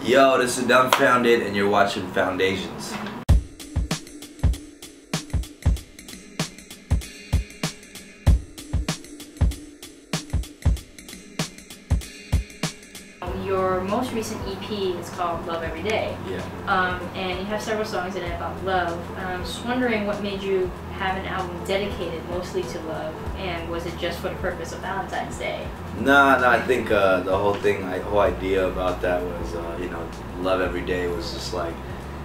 Yo, this is Dumbfoundead and you're watching Foundations. Your most recent EP is called Love Every Day. Yeah. And you have several songs in it about love. I'm just wondering what made you have an album dedicated mostly to love, and was it just for the purpose of Valentine's Day? No, I think the whole idea about that was, you know, Love Every Day was just like,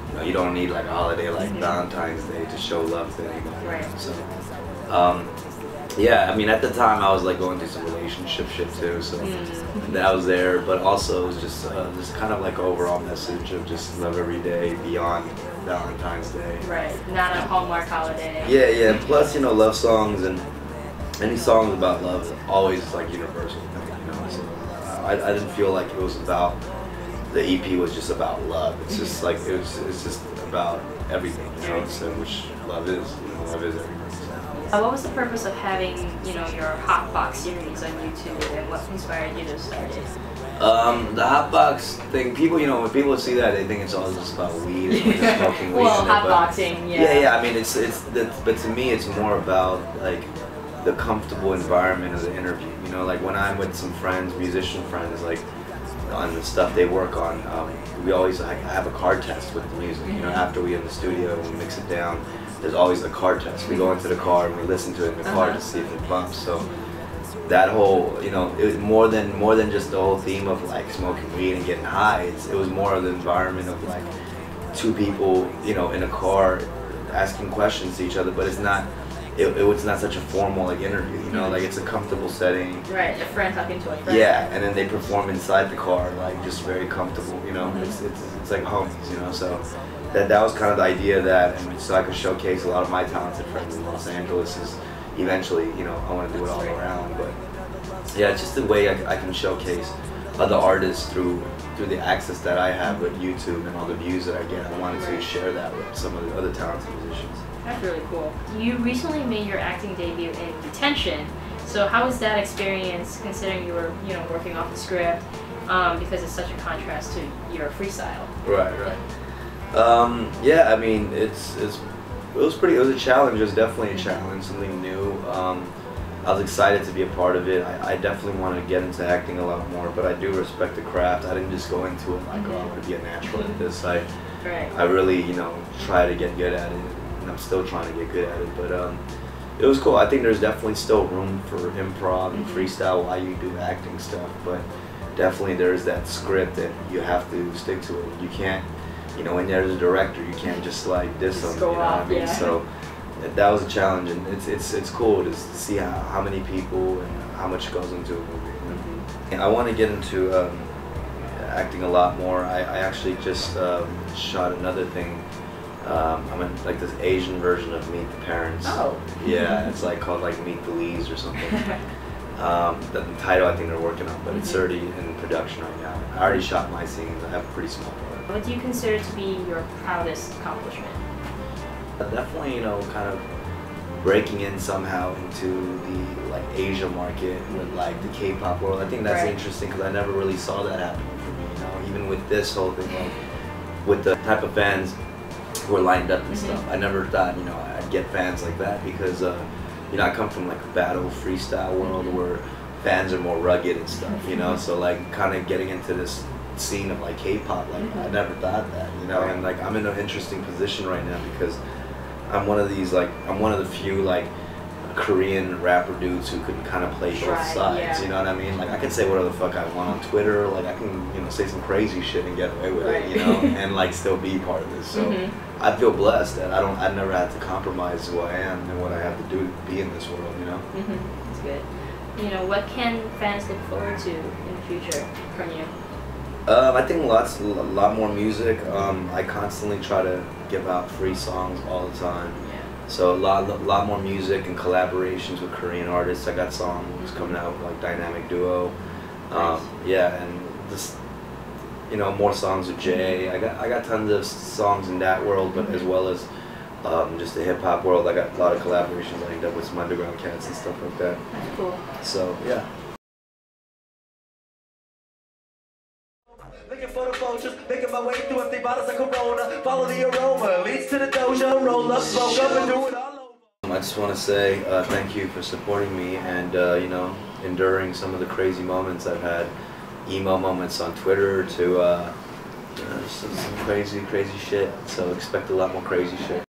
you know, you don't need like a holiday like Valentine's Day to show love to anybody. Right. So, yeah, I mean, at the time I was like going through some relationship shit too, so that was there. But also it was just kind of like overall message of just love every day beyond Valentine's Day. Right, not a Hallmark holiday. Yeah. Plus, you know, love songs and any songs about love always like universal, you know. So I didn't feel like it was about the EP was just about love. It's just like it's just about everything, you know. So which love is, you know, love is everything. What was the purpose of having, you know, your Hotbox series on YouTube, and what inspired you to start it? The Hotbox thing, people, you know, when people see that, they think it's all just about weed and just smoking weed. Well, hotboxing, yeah. I mean, but to me, it's more about like the comfortable environment of the interview. You know, like when I'm with some friends, musician friends, like on the stuff they work on, we always I have a card test with the music. You know, after we in the studio and we mix it down, there's always a car test. We go into the car and we listen to it in the car to see if it bumps. So that whole, you know, it was more than just the whole theme of like smoking weed and getting high. It was more of the environment of like two people, you know, in a car asking questions to each other. But it's not. It was not such a formal like interview, you know, like it's a comfortable setting. Right, a friend talking to a friend. Yeah, and then they perform inside the car, like just very comfortable, you know. It's like homies, you know. So that was kind of the idea of that, and so I could showcase a lot of my talented friends in Los Angeles. Is eventually, you know, I want to do it all around. But yeah, it's just the way I can showcase other artists through the access that I have with YouTube and all the views that I get. I wanted to share that with some of the other talented musicians. That's really cool. You recently made your acting debut in Detention. So how was that experience, considering you were, you know, working off the script, because it's such a contrast to your freestyle? Right. Yeah, I mean, it was a challenge. It was definitely a challenge, something new. I was excited to be a part of it. I definitely wanted to get into acting a lot more, but I do respect the craft. I didn't just go into it like, oh, I'm going to be a natural at this. I really, you know, try to get good at it. And I'm still trying to get good at it, but it was cool. I think there's definitely still room for improv and freestyle while you do acting stuff, but definitely there's that script that you have to stick to it. You can't, you know, when there's a director, you can't just like diss them, you know what I mean? So that was a challenge, and it's cool to see how many people and how much goes into a movie. You know? And I want to get into acting a lot more. I actually just shot another thing. I'm in like this Asian version of Meet the Parents. Oh. Yeah, it's like called like Meet the Lees or something. The title I think they're working on, but it's already in production right now. I already shot my scenes. I have a pretty small part. What do you consider to be your proudest accomplishment? Definitely, you know, kind of breaking in somehow into the like Asia market with like the K-pop world. I think that's interesting because I never really saw that happening for me. You know, even with this whole thing, like with the type of fans who are lined up and stuff. I never thought, you know, I'd get fans like that because, you know, I come from like a battle freestyle world where fans are more rugged and stuff, you know, so like kind of getting into this scene of like K-pop, like I never thought that, you know, and like I'm in an interesting position right now because I'm one of these, like, I'm one of the few like Korean rapper dudes who can kind of play both sides, you know what I mean? Like I can say whatever the fuck I want on Twitter, like I can, you know, say some crazy shit and get away with it, you know, and like still be part of this. So I feel blessed that I've never had to compromise who I am and what I have to do to be in this world, you know? That's good. You know, what can fans look forward to in the future from you? I think a lot more music. I constantly try to give out free songs all the time. So a lot more music and collaborations with Korean artists. I got songs coming out with like Dynamic Duo. Yeah, and just, you know, more songs with Jay. I got tons of songs in that world, but as well as just the hip hop world. I got a lot of collaborations lined up with some underground cats and stuff like that. That's cool. So yeah. Looking for the phone, just Making my way through empty bottles of Corona. Follow the aroma, leads to the dojo. Roll up, smoke up, and do it all over. I just want to say thank you for supporting me and you know, enduring some of the crazy moments I've had, emo moments on Twitter to you know, some crazy shit. So expect a lot more crazy shit.